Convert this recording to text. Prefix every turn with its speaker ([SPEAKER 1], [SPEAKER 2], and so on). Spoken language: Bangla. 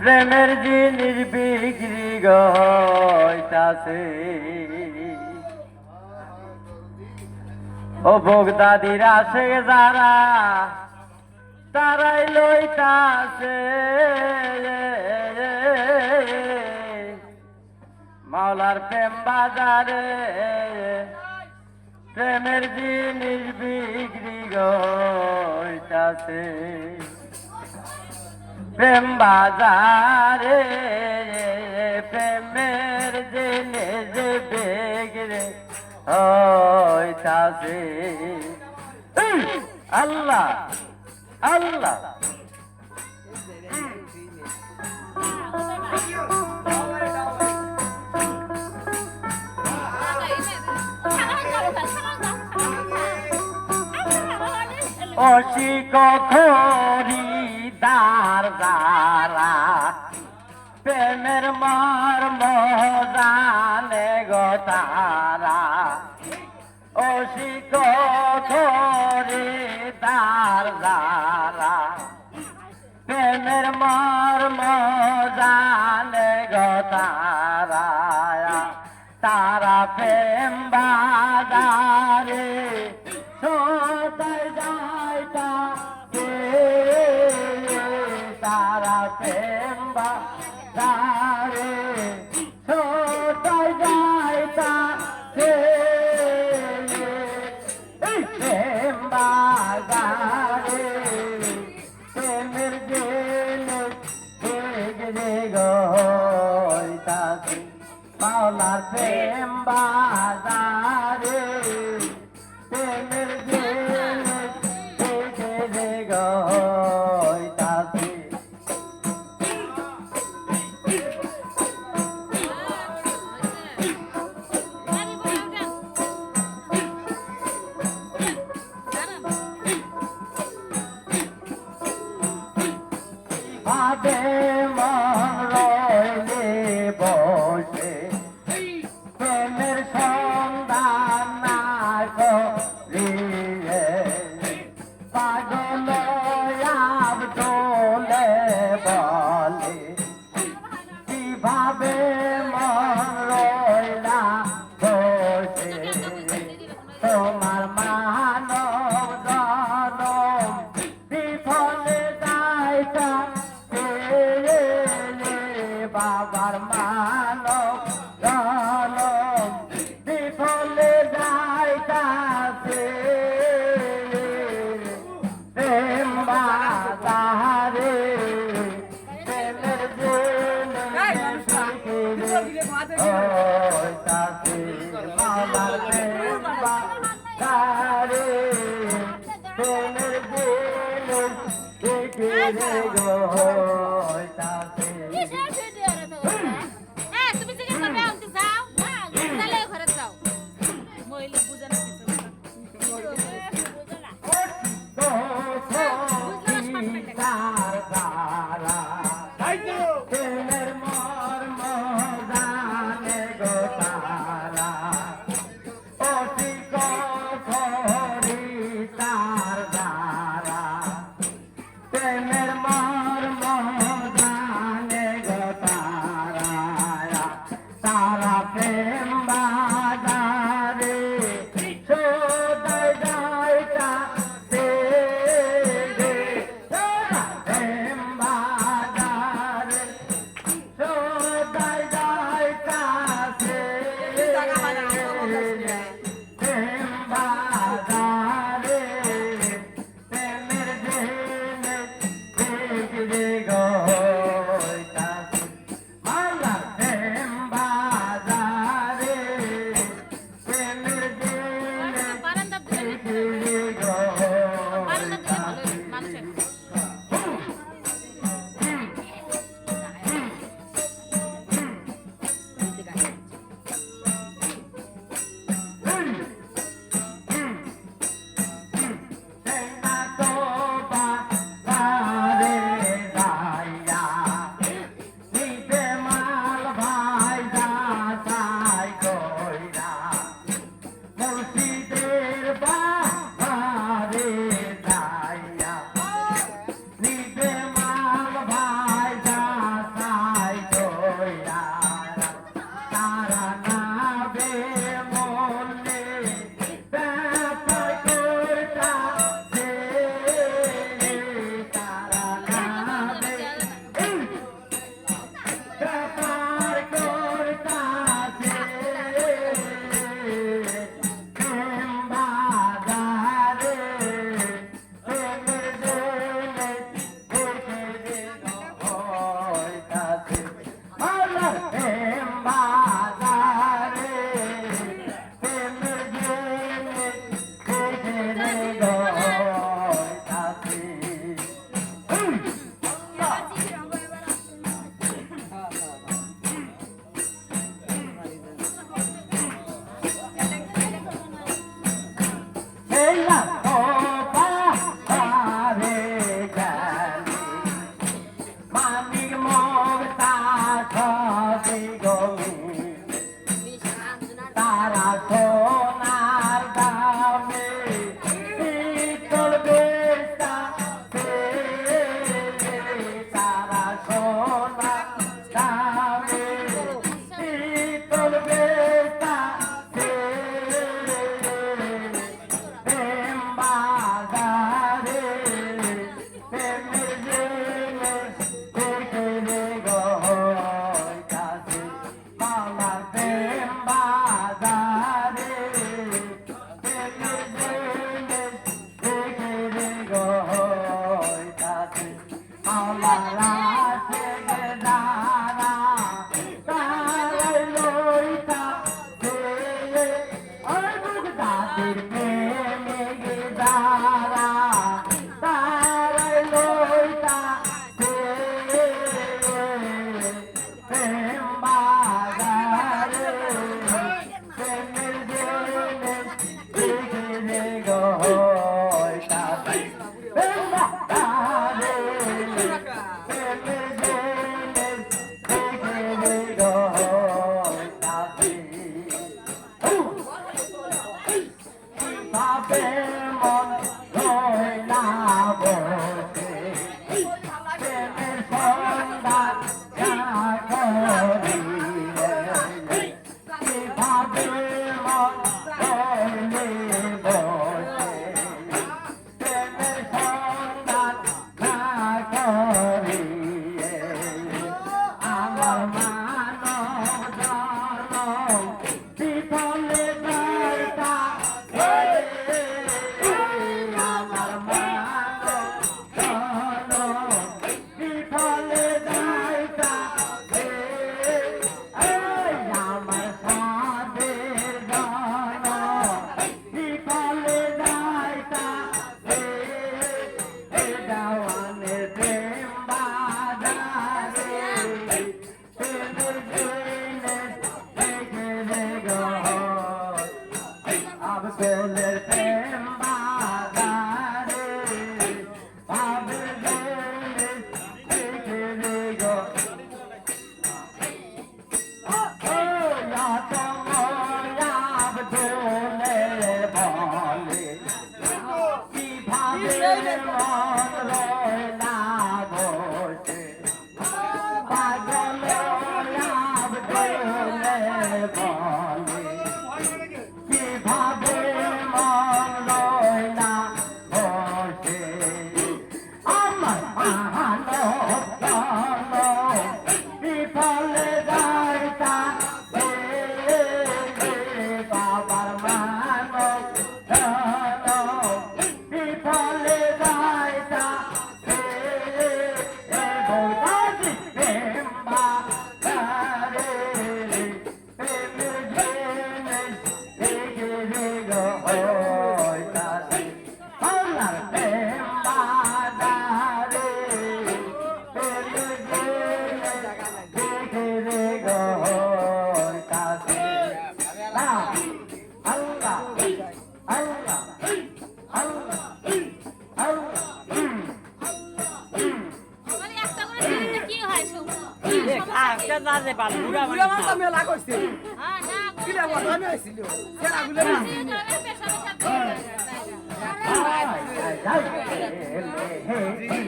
[SPEAKER 1] প্রেমের জিনিস বিক্রি গইতাছে ও ভোগদাদির আসে যারা তারাই লইতাছে মাওলার প্রেম বাজারে প্রেমের জিনিস বিক্রি গইতাছে প্রেম বাজারে প্রেমের জিনিস বিক্রি হইতাছে আল্লাহ আল্লাহ অশিক খরিদার যারা প্রেমের মর্ম জানে গো তারা অশিক খরিদার যারা প্রেমের মর্ম জানে গো তারা তারা প্রেম বাজারে তারা প্রেম বাজারে ছোটাই যাইতা প্রেম বাজারে প্রেমের জেনে গইতাছে মাওলার প্রেম বাজারে প্রেমের জেনে গইতাছে ভাবে মন রইলে বসে প্রেমের সন্ধান না করিলে পাগল আব্দুলে বলে কিভাবে মন রইলা বসে তোমার মানব জনম বিফলে যাইতা বাবার মানব জনম বিফলে যাইতাছে প্রেম বাজারে প্রেমের হইতাছে মাওলার প্রেম বাজারে প্রেমের হইতাছে প্রেমের মর্ম জানে গো তারা অতিক খরিদার যারা প্রেমের মর্ম জানে গো তারা তারা প্রেম বাজারে সোদাই যাইতাছে প্রেম বাজারে সোদাই যাইতাছে প্রেম বাজারে প্রেমের জেনে বিক্রি গইতাছে মাওলা প্রেম বাজারে প্রেমের জেনে বিক্রি গইতাছে সেনা তো বাজারে
[SPEAKER 2] বুড়া মানুষ আমি লাগ হইছে কি রে আমি আইছিল সেরা গুলো না